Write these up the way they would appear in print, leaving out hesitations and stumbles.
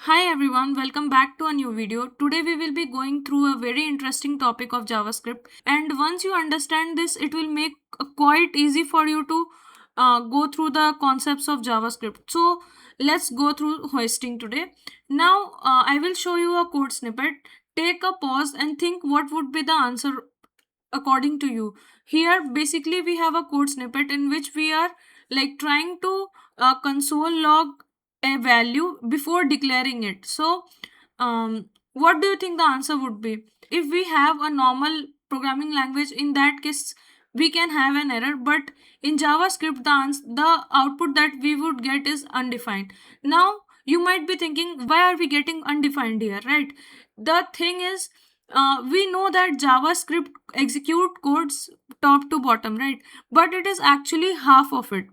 Hi everyone, welcome back to a new video. Today we will be going through a very interesting topic of JavaScript, and once you understand this it will make quite easy for you to go through the concepts of JavaScript. So let's go through hoisting today. Now I will show you a code snippet. Take a pause and think what would be the answer according to you. Here basically we have a code snippet in which we are like trying to console log a value before declaring it. So what do you think the answer would be? If we have a normal programming language, in that case we can have an error, but in JavaScript the output that we would get is undefined. Now you might be thinking, why are we getting undefined here, right? The thing is, we know that JavaScript execute codes top to bottom, right? But it is actually half of it.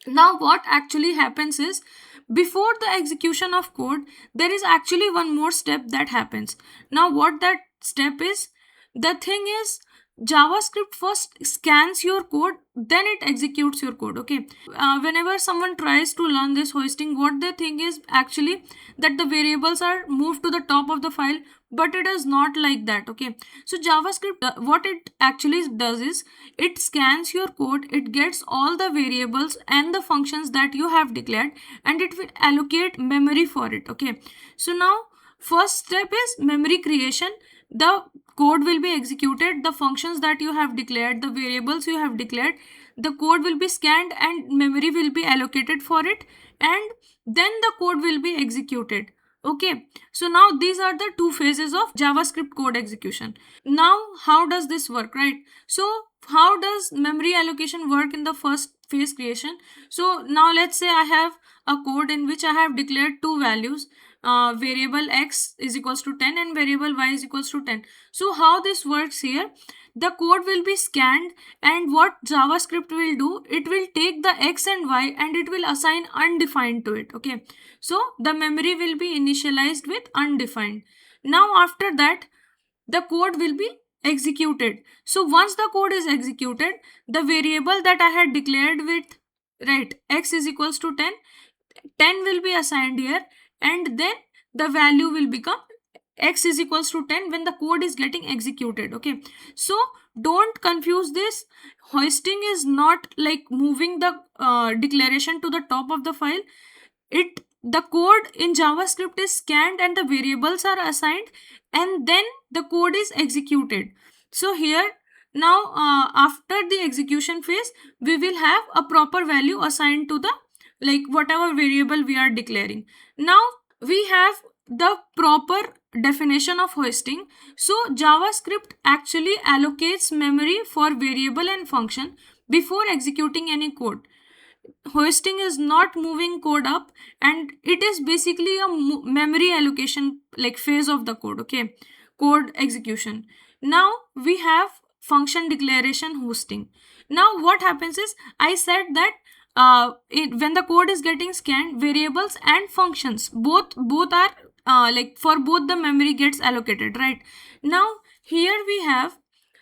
Now what actually happens is, before the execution of code there is actually one more step that happens. Now what that step is, the thing is, JavaScript first scans your code, then it executes your code. Okay, whenever someone tries to learn this hoisting, what they think is actually that the variables are moved to the top of the file, but it is not like that. Okay, so JavaScript, what it actually does is, it scans your code, it gets all the variables and the functions that you have declared, and it will allocate memory for it. Okay, so now first step is memory creation. The code will be executed, the functions that you have declared, the variables you have declared, the code will be scanned and memory will be allocated for it, and then the code will be executed. Okay, so now these are the two phases of JavaScript code execution. Now how does this work, right? So how does memory allocation work in the first phase creation? So now let's say I have a code in which I have declared two values, variable x is equals to 10 and variable y is equals to 10. So how this works here, the code will be scanned, and what JavaScript will do, it will take the x and y and it will assign undefined to it. Okay, so the memory will be initialized with undefined. Now after that the code will be executed. So once the code is executed, the variable that I had declared with, right, x is equals to 10, 10 will be assigned here, and then the value will become x is equals to 10 when the code is getting executed. Okay, so don't confuse this. Hoisting is not like moving the declaration to the top of the file. It, the code in JavaScript is scanned and the variables are assigned, and then the code is executed. So here now after the execution phase, we will have a proper value assigned to the, like, whatever variable we are declaring. Now we have the proper definition of hoisting. So JavaScript actually allocates memory for variable and function before executing any code. Hoisting is not moving code up, and it is basically a memory allocation like phase of the code. Okay, code execution. Now we have function declaration hosting. Now what happens is, I said that when the code is getting scanned, variables and functions both are like, for both the memory gets allocated, right? Now here we have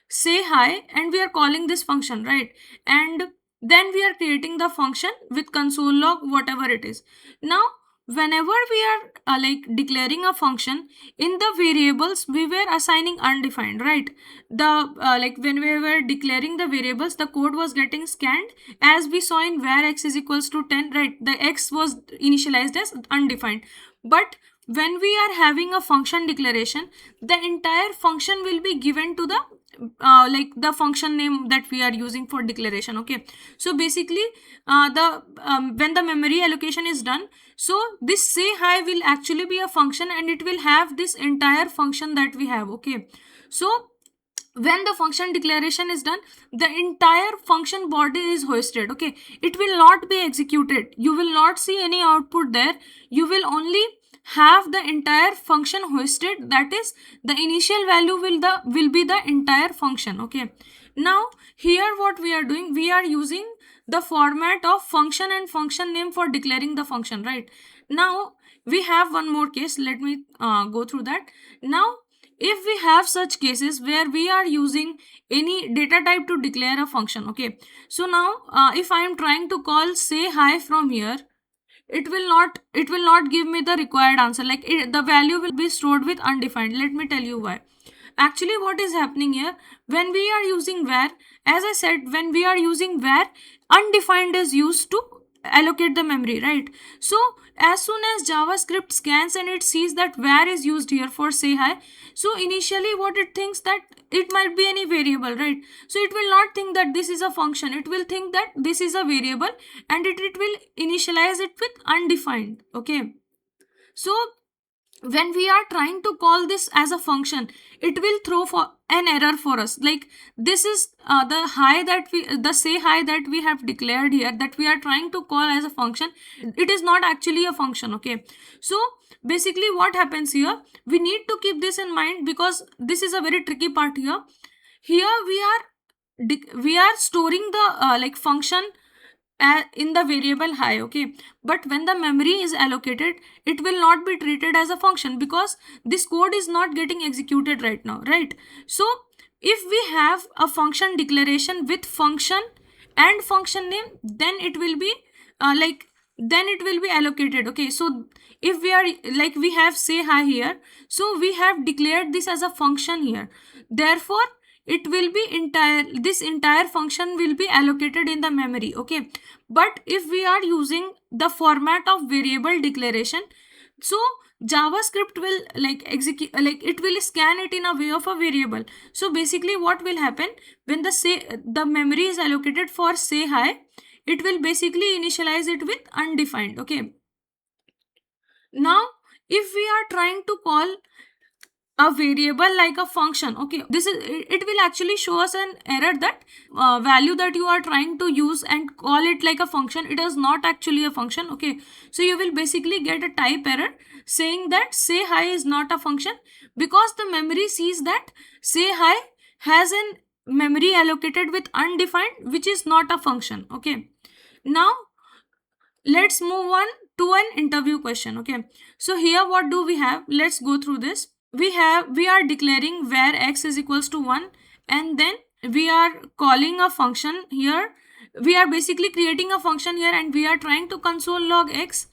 say hi and we are calling this function, right? And then we are creating the function with console log, whatever it is. Now whenever we are like declaring a function, in the variables we were assigning undefined, right? The like when we were declaring the variables, the code was getting scanned, as we saw in var x is equals to 10, right? The x was initialized as undefined. But when we are having a function declaration, the entire function will be given to the like the function name that we are using for declaration. Okay, so basically the when the memory allocation is done, so this say hi will actually be a function and it will have this entire function that we have. Okay, so when the function declaration is done, the entire function body is hoisted. Okay, it will not be executed, you will not see any output there, you will only have the entire function hoisted. That is, the initial value will be the entire function. Okay, now here what we are doing, we are using the format of function and function name for declaring the function, right? Now we have one more case, let me go through that. Now if we have such cases where we are using any data type to declare a function. Okay, so now if I am trying to call say hi from here, it will not give me the required answer. Like the value will be stored with undefined. Let me tell you why. Actually, what is happening here, when we are using var, as I said, when we are using var, undefined is used to allocate the memory, right? So as soon as JavaScript scans and it sees that var is used here for say hi, so initially what it thinks that it might be any variable, right? So it will not think that this is a function, it will think that this is a variable, and it will initialize it with undefined. Okay, so when we are trying to call this as a function, it will throw for an error for us. Like this is the say hi that we have declared here, that we are trying to call as a function, it is not actually a function. Okay, so basically what happens here, we need to keep this in mind, because this is a very tricky part here. Here we are storing the like function in the variable hi. Okay, but when the memory is allocated, it will not be treated as a function, because this code is not getting executed right now, right? So if we have a function declaration with function and function name, then it will be then it will be allocated. Okay, so if we are like we have say hi here, so we have declared this as a function here, therefore it will be this entire function will be allocated in the memory. Okay, but if we are using the format of variable declaration, so JavaScript will like execute, like it will scan it in a way of a variable. So basically what will happen, when the memory is allocated for say hi, it will basically initialize it with undefined. Okay, now if we are trying to call a variable like a function, okay, it will actually show us an error that value that you are trying to use and call it like a function, it is not actually a function. Okay, so you will basically get a type error saying that say hi is not a function, because the memory sees that say hi has an memory allocated with undefined, which is not a function. Okay, now let's move on to an interview question. Okay, so here what do we have, let's go through this. We are declaring var x is equals to 1, and then we are calling a function here. We are basically creating a function here, and we are trying to console log x,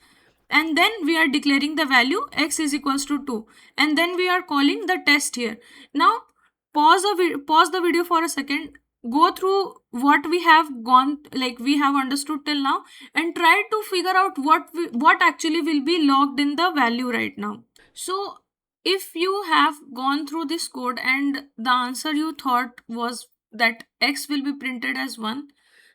and then we are declaring the value x is equals to 2, and then we are calling the test here. Now pause the video for a second, go through what we have we have understood till now, and try to figure out what actually will be logged in the value right now. So if you have gone through this code and the answer you thought was that x will be printed as 1,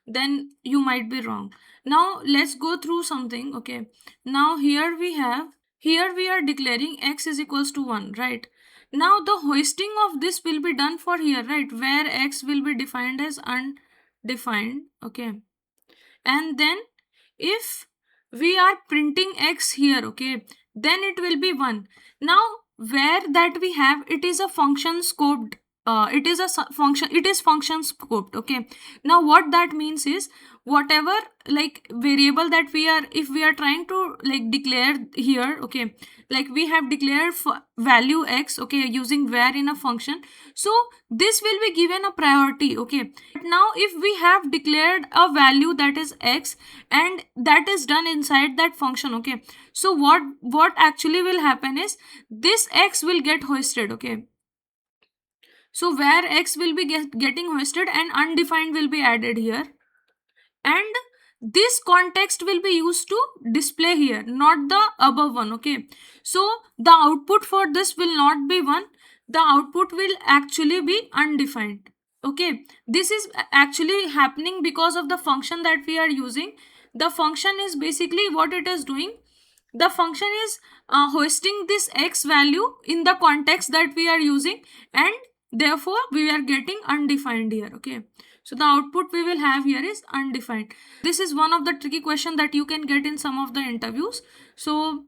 then you might be wrong. Now let's go through something. Okay, now here we are declaring x is equals to 1, right? Now the hoisting of this will be done for here, right, where x will be defined as undefined. Okay, and then if we are printing x here, okay, then it will be 1. Now where that we have, it is a function scoped, it is function scoped. Okay, now what that means is, whatever like variable that if we are trying to like declare here, okay, like we have declared value x, okay, using var in a function, so this will be given a priority. Okay, now if we have declared a value that is x, and that is done inside that function, okay, so what actually will happen is, this x will get hoisted. Okay, so where x will be getting hoisted and undefined will be added here, and this context will be used to display here, not the above one. Okay, so the output for this will not be 1, the output will actually be undefined. Okay, this is actually happening because of the function that we are using. The function is basically what it is doing, the function is hoisting this x value in the context that we are using, and therefore we are getting undefined here. Okay, so the output we will have here is undefined. This is one of the tricky question that you can get in some of the interviews. So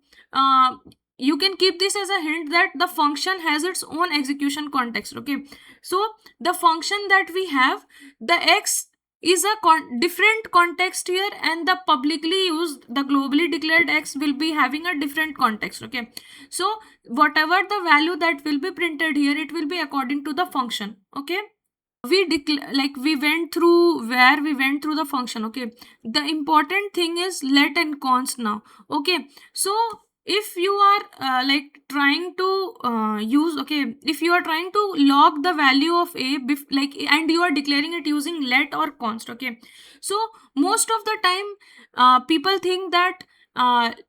you can keep this as a hint that the function has its own execution context. Okay, so the function that we have, the x is a different context here, and the publicly used, the globally declared x will be having a different context. Okay, so whatever the value that will be printed here, it will be according to the function. Okay, we went through where we went through the function. Okay, the important thing is let and const now. Okay, so if you are trying to use, okay, if you are trying to log the value of a and you are declaring it using let or const. Okay, so most of the time people think that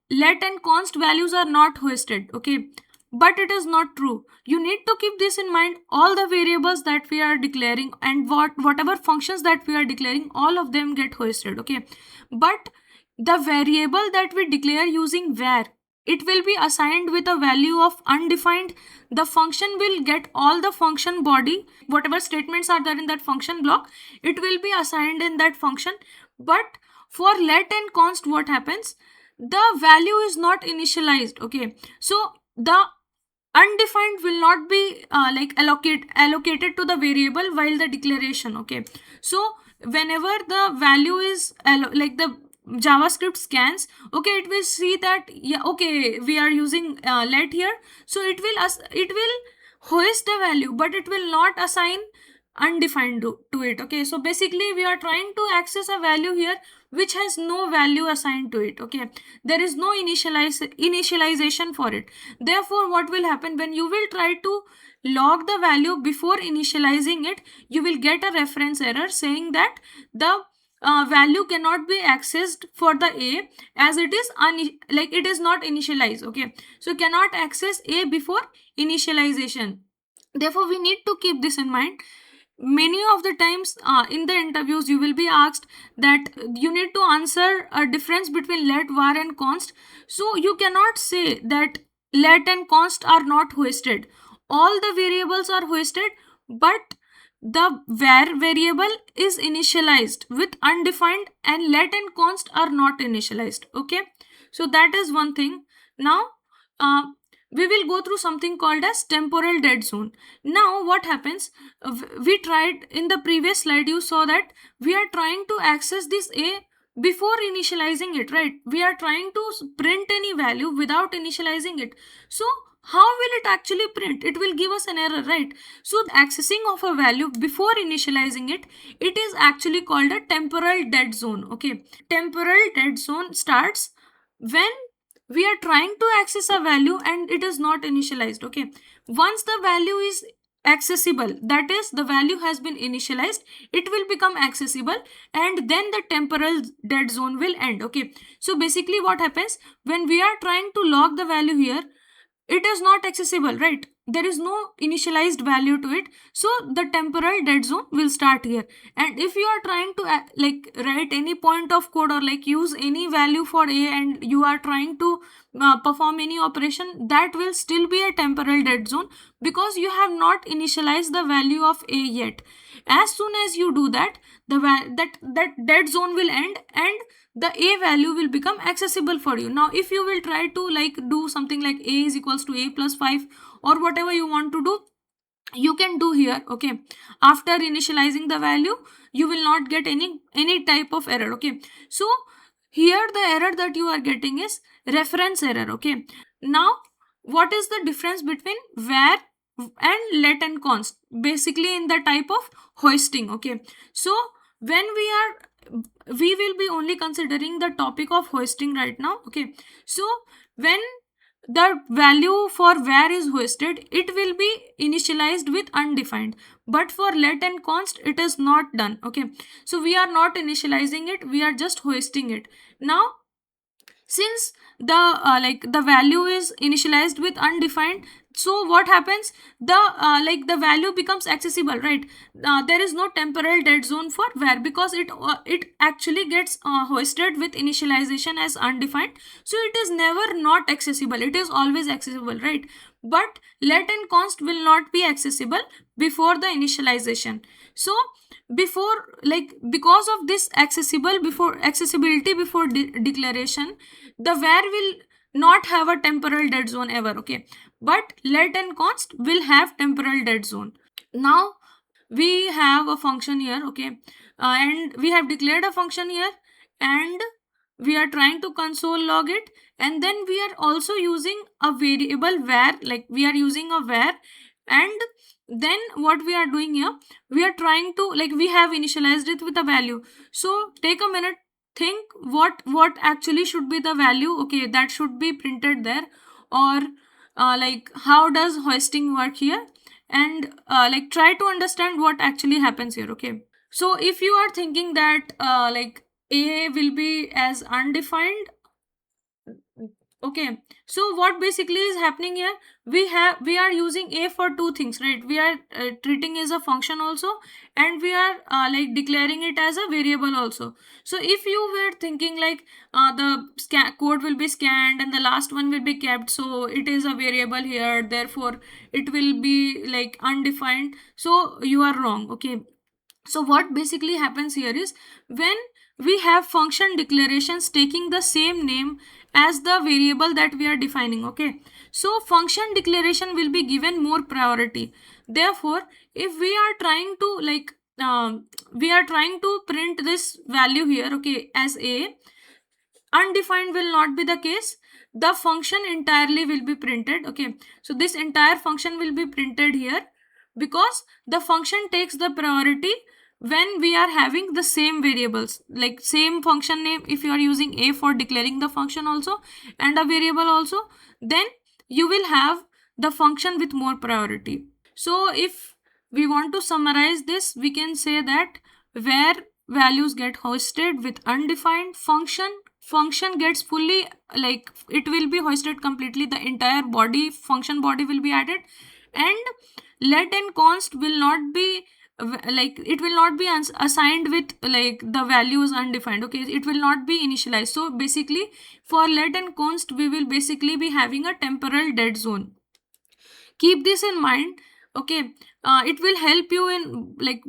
let and const values are not hoisted. Okay, but it is not true. You need to keep this in mind. All the variables that we are declaring and whatever functions that we are declaring, all of them get hoisted. Okay, but the variable that we declare using var, it will be assigned with a value of undefined. The function will get all the function body, whatever statements are there in that function block, it will be assigned in that function. But for let and const, what happens, the value is not initialized. Okay, so the undefined will not be allocated to the variable while the declaration. Okay, so whenever the value is the javascript scans, okay, it will see that, yeah, okay, we are using let here, so it will hoist the value, but it will not assign undefined to it. Okay, so basically we are trying to access a value here which has no value assigned to it. Okay, there is no initialization for it. Therefore, what will happen when you will try to log the value before initializing it, you will get a reference error saying that the value cannot be accessed for the a, as it is it is not initialized. Okay, so cannot access a before initialization. Therefore, we need to keep this in mind. Many of the times in the interviews you will be asked that you need to answer a difference between let, var and const. So you cannot say that let and const are not hoisted. All the variables are hoisted, but the var variable is initialized with undefined, and let and const are not initialized. Okay, so that is one thing. Now uh, we will go through something called as temporal dead zone. Now what happens, we tried in the previous slide, you saw that we are trying to access this a before initializing it, right? We are trying to print any value without initializing it. So how will it actually print? It will give us an error, right? So accessing of a value before initializing it, it is actually called a temporal dead zone. Okay, temporal dead zone starts when we are trying to access a value and it is not initialized. Okay, once the value is accessible, that is, the value has been initialized, it will become accessible, and then the temporal dead zone will end. Okay, so basically what happens, when we are trying to log the value here, it is not accessible, right? There is no initialized value to it, so the temporal dead zone will start here. And if you are trying to write any point of code or use any value for a, and you are trying to perform any operation, that will still be a temporal dead zone, because you have not initialized the value of a yet. As soon as you do that, that dead zone will end, and the a value will become accessible for you. Now if you will try to do something like a is equals to a plus 5, or whatever you want to do, you can do here. Okay, after initializing the value, you will not get any type of error. Okay, so here the error that you are getting is reference error. Okay, now what is the difference between var and let and const, basically in the type of hoisting? Okay, so when we will be only considering the topic of hoisting right now. Okay, so when the value for var is hoisted, it will be initialized with undefined, but for let and const it is not done. Okay, so we are not initializing it, we are just hoisting it. Now since the value is initialized with undefined, so what happens, the value becomes accessible, right? There is no temporal dead zone for var, because it actually gets hoisted with initialization as undefined, so it is never not accessible, it is always accessible, right? But let and const will not be accessible before the initialization. So before because of this accessibility before declaration, the var will not have a temporal dead zone ever. Okay, but let and const will have temporal dead zone. Now we have a function here. Okay, and we have declared a function here, and we are trying to console log it, and then we are also using a variable var, we are using a var, and then what we are doing here, we are trying to, like, we have initialized it with a value. So take a minute, think what actually should be the value, okay, that should be printed there, or like how does hoisting work here, and like try to understand what actually happens here. Okay, so if you are thinking that like a will be as undefined, okay, so what basically is happening here, we are using a for two things, right? We are treating as a function also, and we are like declaring it as a variable also. So if you were thinking like the code will be scanned and the last one will be kept, so it is a variable here, therefore it will be like undefined, so you are wrong. Okay, so what basically happens here is, when we have function declarations taking the same name as the variable that we are defining, okay, so function declaration will be given more priority. Therefore, if we are trying to like we are trying to print this value here, okay, as a, undefined will not be the case, the function entirely will be printed. Okay, so this entire function will be printed here, because the function takes the priority when we are having the same variables, like same function name. If you are using a for declaring the function also and a variable also, then you will have the function with more priority. So if we want to summarize this, we can say that where values get hosted with undefined, function gets fully, like it will be hosted completely, the entire body, function body will be added, and let and const will not be like it will not be assigned with like the values undefined. Okay, it will not be initialized. So basically for let and const we will basically be having a temporal dead zone. Keep this in mind. Okay, it will help you in like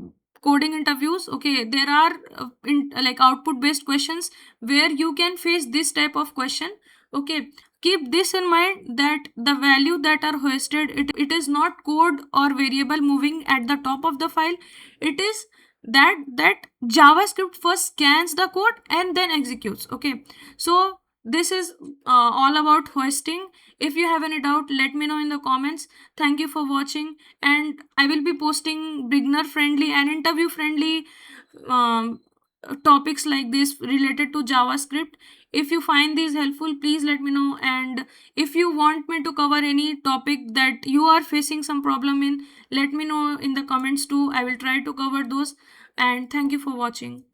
coding interviews. Okay, there are like output based questions where you can face this type of question. Okay, keep this in mind, that the value that are hosted, it is not code or variable moving at the top of the file. It is that JavaScript first scans the code and then executes. Okay, so this is all about hosting. If you have any doubt, let me know in the comments. Thank you for watching, and I will be posting beginner friendly and interview friendly um, topics like this related to JavaScript. If you find these helpful, please let me know, and if you want me to cover any topic that you are facing some problem in, let me know in the comments too. I will try to cover those, and thank you for watching.